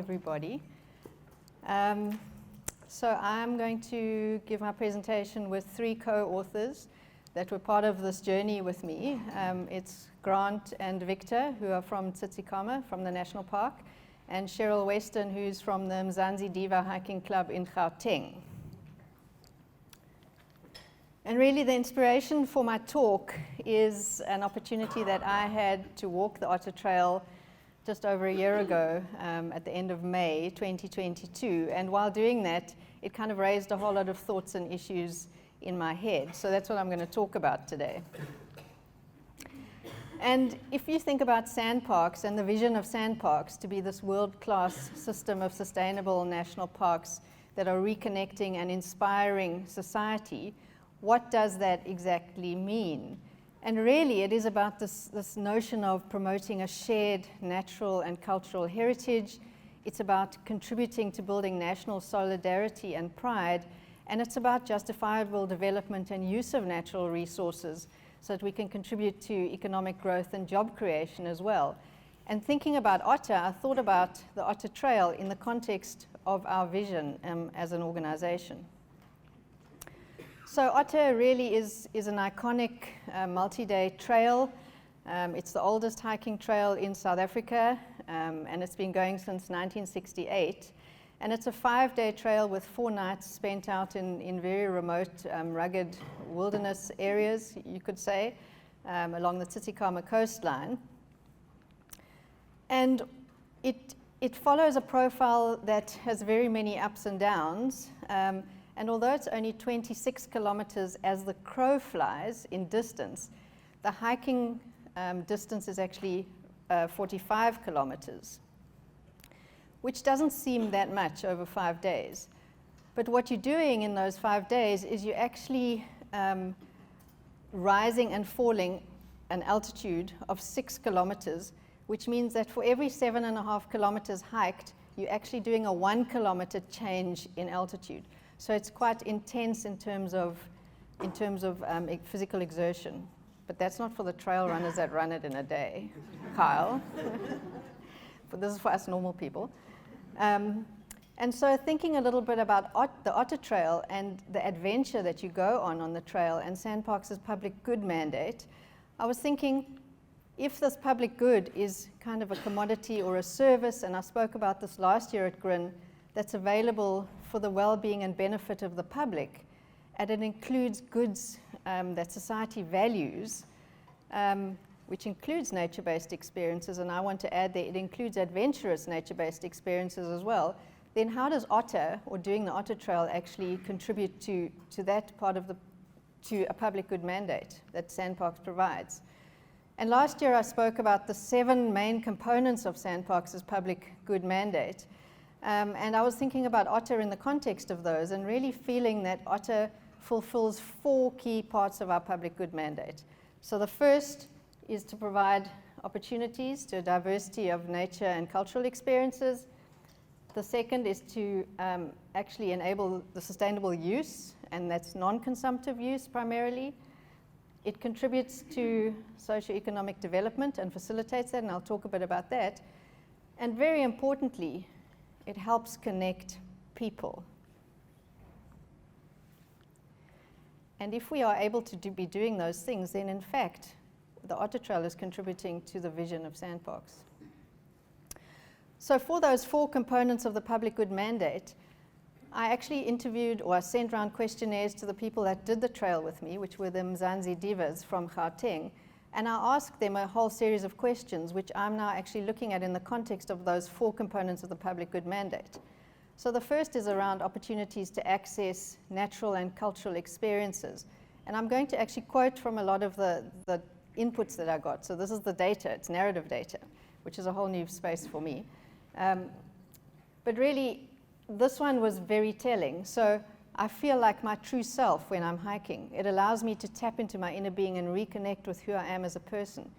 everybody. So I'm going to give my presentation with three co-authors that were part of this journey with me. It's Grant and Victor, who are from 𝐍𝐞𝐫𝐿, from the National Park, and Cheryl Weston, who's from the 𝐆𝐚𝐫𝐿 Hiking Club in Gauteng. And really the inspiration for my talk is an opportunity that I had to walk the Otter Trail just over a year ago at the end of May 2022. And while doing that, it kind of raised a whole lot of thoughts and issues in my head. So that's what I'm going to talk about today. And if you think about SANParks and the vision of SANParks to be this world-class system of sustainable national parks that are reconnecting and inspiring society, what does that exactly mean? And really, it is about this notion of promoting a shared natural and cultural heritage. It's about contributing to building national solidarity and pride. And it's about justifiable development and use of natural resources so that we can contribute to economic growth and job creation as well. And thinking about Otter, I thought about the Otter Trail in the context of our vision as an organization. So Otter really is an iconic multi-day trail. It's the oldest hiking trail in South Africa, and it's been going since 1968. And it's a 5-day trail with 4 nights spent out in very remote, rugged wilderness areas, you could say, along the 𝐍𝐞𝐫𝐿 coastline. And it follows a profile that has very many ups and downs. And although it's only 26 kilometers as the crow flies in distance, the hiking distance is actually 45 kilometers, which doesn't seem that much over 5 days. But what you're doing in those 5 days is you're actually rising and falling an altitude of 6 kilometers, which means that for every 7.5 kilometers hiked, you're actually doing a 1 kilometer change in altitude. So it's quite intense in terms of physical exertion. But that's not for the trail runners that run it in a day, Kyle. But this is for us normal people. And so thinking a little bit about the Otter Trail and the adventure that you go on the trail and SANParks' public good mandate, I was thinking, if this public good is kind of a commodity or a service, and I spoke about this last year at 𝐸𝐺, that's available for the well-being and benefit of the public, and it includes goods that society values, which includes nature-based experiences, and I want to add that it includes adventurous nature-based experiences as well, then how does Otter, or doing the Otter Trail, actually contribute to that part of to a public good mandate that SANParks provides? And last year I spoke about the 7 main components of SANParks' public good mandate. And I was thinking about Otter in the context of those and really feeling that Otter fulfills 4 key parts of our public good mandate. So the first is to provide opportunities to a diversity of nature and cultural experiences. The second is to actually enable the sustainable use, and that's non-consumptive use primarily. It contributes to socioeconomic development and facilitates that, and I'll talk a bit about that. And very importantly, it helps connect people. And if we are able to be doing those things, then in fact, the Otter Trail is contributing to the vision of SANParks. So for those 4 components of the public good mandate, I actually interviewed, or I sent around questionnaires to the people that did the trail with me, which were the 𝐵𝐺𝐿𝐼𝐧𝐿 from Gauteng, and I asked them a whole series of questions, which I'm now actually looking at in the context of those 4 components of the public good mandate. So the first is around opportunities to access natural and cultural experiences. And I'm going to actually quote from a lot of the inputs that I got. So this is the data, it's narrative data, which is a whole new space for me. But really, this one was very telling. So I feel like my true self when I'm hiking. It allows me to tap into my inner being and reconnect with who I am as a person.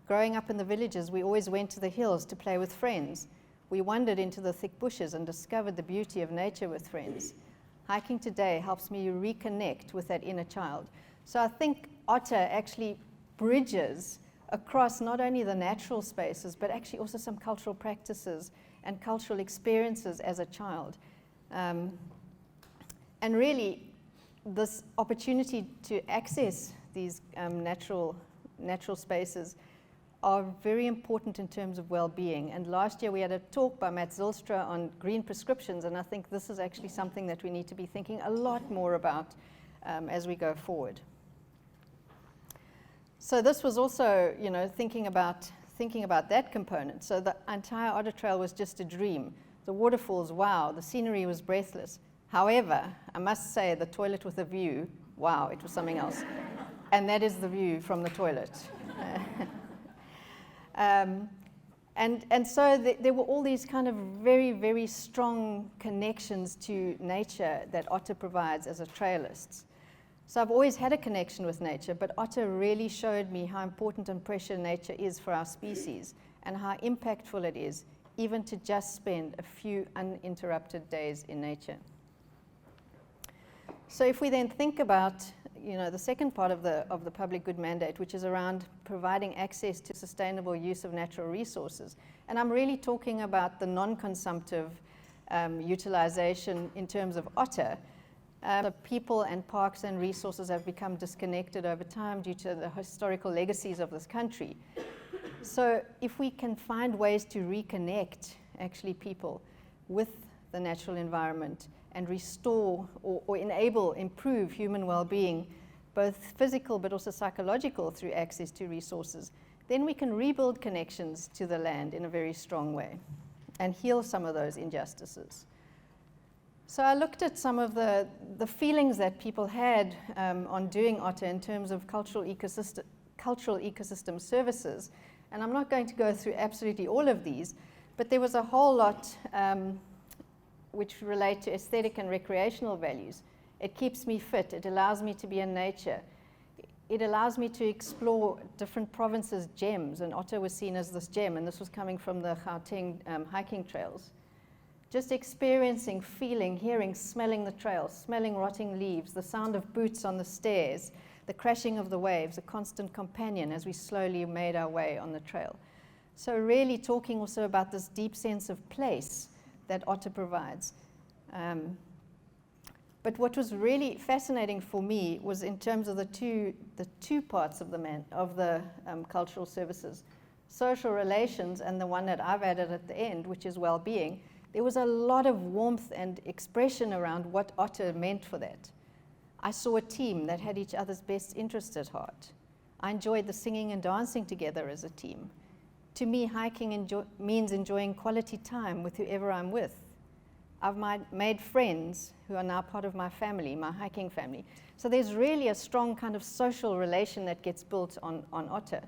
Growing up in the villages, we always went to the hills to play with friends. We wandered into the thick bushes and discovered the beauty of nature with friends. Hiking today helps me reconnect with that inner child. So I think Otter actually bridges across not only the natural spaces, but actually also some cultural practices and cultural experiences as a child. And really, this opportunity to access these natural spaces are very important in terms of well-being. And last year we had a talk by Matt Zylstra on green prescriptions, and I think this is actually something that we need to be thinking a lot more about as we go forward. So this was also, you know, thinking about that component. So the entire Otter Trail was just a dream. The waterfalls, wow, the scenery was breathless. However, I must say the toilet with a view, wow, it was something else. And that is the view from the toilet. And so there were all these kind of very, very strong connections to nature that Otter provides as a trailist. So I've always had a connection with nature, but Otter really showed me how important and precious nature is for our species and how impactful it is, even to just spend a few uninterrupted days in nature. So if we then think about, you know, the second part of the public good mandate, which is around providing access to sustainable use of natural resources, and I'm really talking about the non-consumptive utilization in terms of Otter. The people and parks and resources have become disconnected over time due to the historical legacies of this country. So if we can find ways to reconnect actually people with the natural environment and restore or enable, improve human well-being, both physical but also psychological through access to resources, then we can rebuild connections to the land in a very strong way and heal some of those injustices. So I looked at some of the feelings that people had on doing Otter in terms of cultural ecosystem services. And I'm not going to go through absolutely all of these, but there was a whole lot which relate to aesthetic and recreational values. It keeps me fit. It allows me to be in nature. It allows me to explore different provinces' gems, and Otter was seen as this gem, and this was coming from the 𝐷𝐿𝐵 hiking trails. Just experiencing, feeling, hearing, smelling the trail, smelling rotting leaves, the sound of boots on the stairs, the crashing of the waves, a constant companion as we slowly made our way on the trail. So really talking also about this deep sense of place that Otter provides. But what was really fascinating for me was in terms of the two parts of the cultural services, social relations, and the one that I've added at the end, which is well-being. There was a lot of warmth and expression around what Otter meant for that. I saw a team that had each other's best interests at heart. I enjoyed the singing and dancing together as a team. To me, hiking means enjoying quality time with whoever I'm with. I've made friends who are now part of my family, my hiking family. So there's really a strong kind of social relation that gets built on Otter.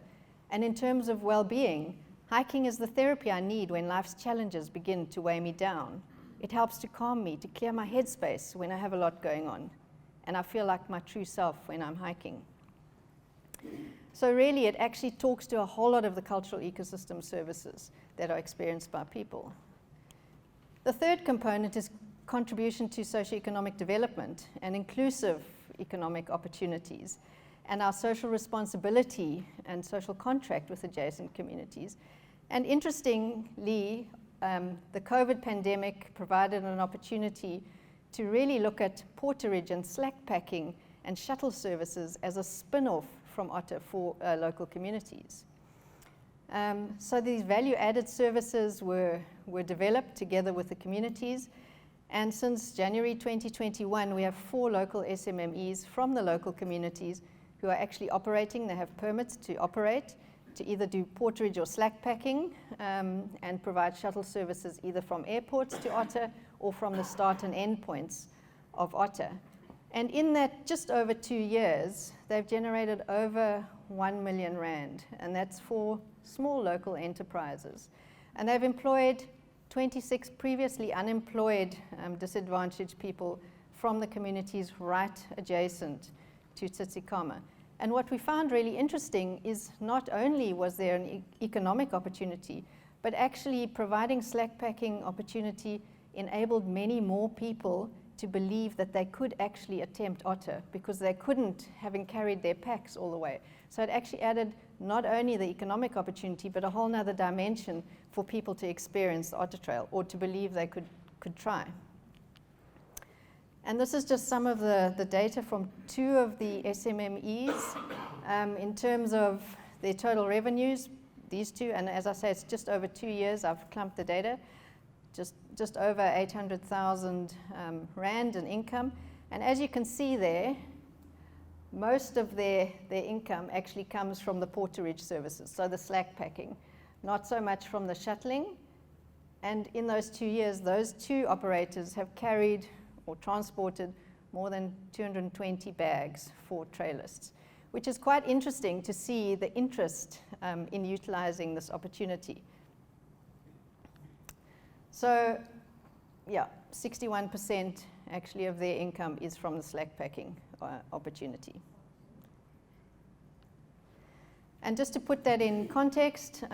And in terms of well-being, hiking is the therapy I need when life's challenges begin to weigh me down. It helps to calm me, to clear my headspace when I have a lot going on. And I feel like my true self when I'm hiking. So really, it actually talks to a whole lot of the cultural ecosystem services that are experienced by people. The third component is contribution to socioeconomic development and inclusive economic opportunities, and our social responsibility and social contract with adjacent communities. And interestingly, the COVID pandemic provided an opportunity to really look at porterage and slack packing and shuttle services as a spin-off from Otter for local communities. So these value-added services were developed together with the communities, and since January 2021, we have 4 local SMMEs from the local communities who are actually operating. They have permits to operate, to either do porterage or slack packing, and provide shuttle services either from airports to Otter or from the start and end points of Otter. And in that just over 2 years, they've generated over 1 million rand, and that's for small local enterprises. And they've employed 26 previously unemployed disadvantaged people from the communities right adjacent to 𝐷𝐨𝐵𝐿𝐵. And what we found really interesting is not only was there an economic opportunity, but actually providing slack packing opportunity enabled many more people to believe that they could actually attempt Otter because they couldn't, having carried their packs all the way. So it actually added not only the economic opportunity, but a whole nother dimension for people to experience the otter trail or to believe they could try. And this is just some of the data from 2 of the SMMEs in terms of their total revenues, these 2, and as I say, it's just over 2 years, I've clumped the data, just over 800,000 Rand in income. And as you can see there, most of their income actually comes from the porterage services, so the slack packing, not so much from the shuttling. And in those 2 years, those 2 operators have carried or transported more than 220 bags for trailists, which is quite interesting to see the interest in utilizing this opportunity. So, yeah, 61% actually of their income is from the slack packing opportunity. And just to put that in context,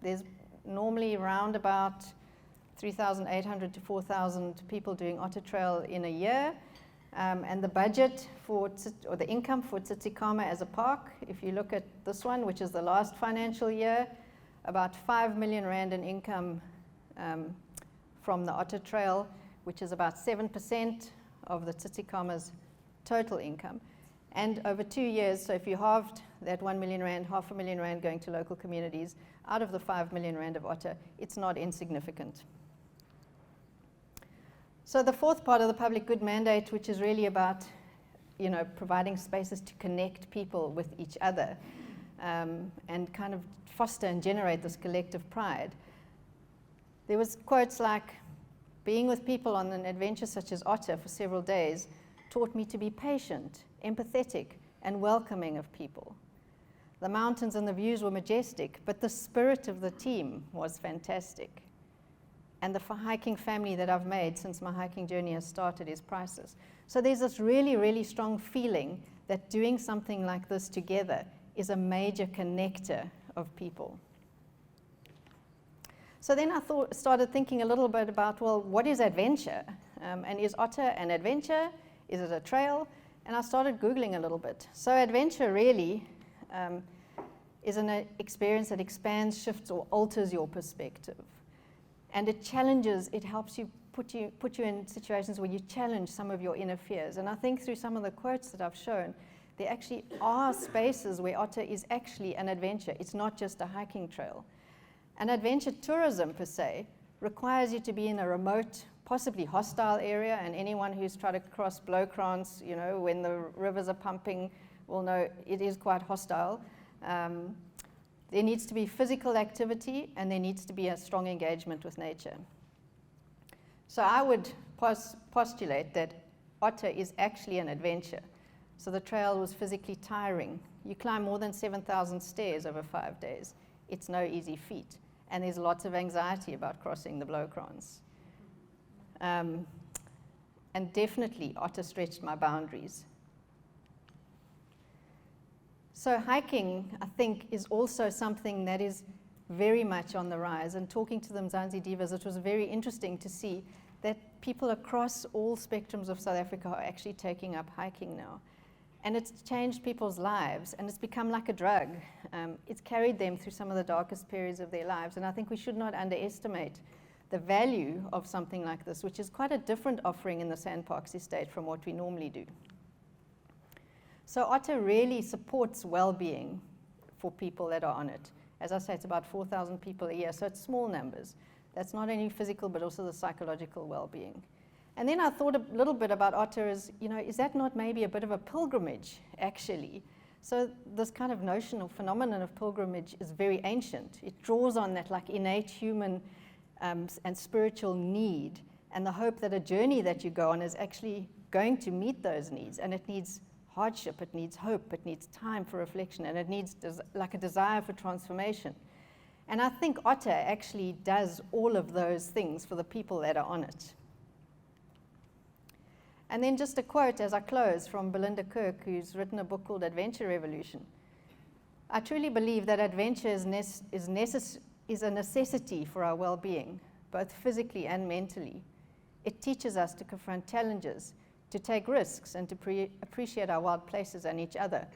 there's normally around about 3,800 to 4,000 people doing otter trail in a year. And the budget for, or the income for 𝐷𝐸𝐴𝐚𝐫 as a park, if you look at this one, which is the last financial year, about 5 million Rand in income from the otter trail, which is about 7% of the 𝐷𝐸𝐴𝐚𝐫's total income. And over 2 years, so if you halved that 1 million Rand, 500,000 Rand going to local communities, out of the 5 million Rand of otter, it's not insignificant. So the 4th part of the public good mandate, which is really about, providing spaces to connect people with each other and kind of foster and generate this collective pride. There was quotes like, being with people on an adventure such as otter for several days taught me to be patient, empathetic, and welcoming of people. The mountains and the views were majestic, but the spirit of the team was fantastic. And the hiking family that I've made since my hiking journey has started is priceless. So there's this really, really strong feeling that doing something like this together is a major connector of people. So then I started thinking a little bit about, well, what is adventure? And is otter an adventure? Is it a trail? And I started Googling a little bit. So adventure really is an experience that expands, shifts, or alters your perspective. And it challenges, it helps you put you in situations where you challenge some of your inner fears. And I think through some of the quotes that I've shown, there actually are spaces where otter is actually an adventure. It's not just a hiking trail. And adventure tourism, per se, requires you to be in a remote, possibly hostile area, and anyone who's tried to cross 𝐵𝐿okrans, when the rivers are pumping, will know it is quite hostile. There needs to be physical activity, and there needs to be a strong engagement with nature. So I would postulate that otter is actually an adventure. So the trail was physically tiring. You climb more than 7,000 stairs over 5 days. It's no easy feat. And there's lots of anxiety about crossing the 𝐵𝐿okrans. And definitely, otter stretched my boundaries. So hiking, I think, is also something that is very much on the rise. And talking to the Mzansi Divas, it was very interesting to see that people across all spectrums of South Africa are actually taking up hiking now. And it's changed people's lives, and it's become like a drug. It's carried them through some of the darkest periods of their lives. And I think we should not underestimate the value of something like this, which is quite a different offering in the SANParks estate from what we normally do. So otter really supports well-being for people that are on it. As I say, it's about 4,000 people a year, so it's small numbers. That's not only physical, but also the psychological well-being. And then I thought a little bit about otter as, is that not maybe a bit of a pilgrimage, actually? So this kind of notion or phenomenon of pilgrimage is very ancient. It draws on that like innate human and spiritual need, and the hope that a journey that you go on is actually going to meet those needs. And it needs hardship, it needs hope, it needs time for reflection, and it needs like a desire for transformation. And I think otter actually does all of those things for the people that are on it. And then just a quote as I close from Belinda Kirk, who's written a book called Adventure Revolution. I truly believe that adventure is a necessity for our well-being, both physically and mentally. It teaches us to confront challenges, to take risks, and to appreciate our wild places and each other,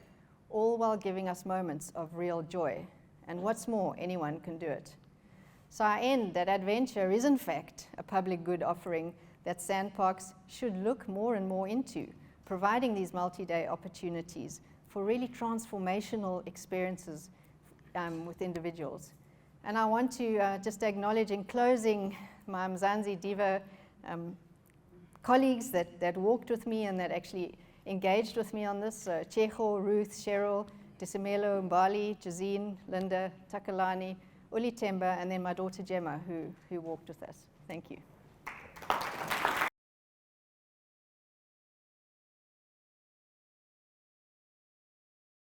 all while giving us moments of real joy. And what's more, anyone can do it. So I end that adventure is in fact a public good offering that SANParks should look more and more into, providing these multi-day opportunities for really transformational experiences with individuals. And I want to just acknowledge in closing my Mzansi Diva colleagues that walked with me and that actually engaged with me on this. Checho, Ruth, Cheryl, Disimelo, Mbali, Jazine, Linda, Takalani, Uli Temba, and then my daughter Gemma who walked with us. Thank you.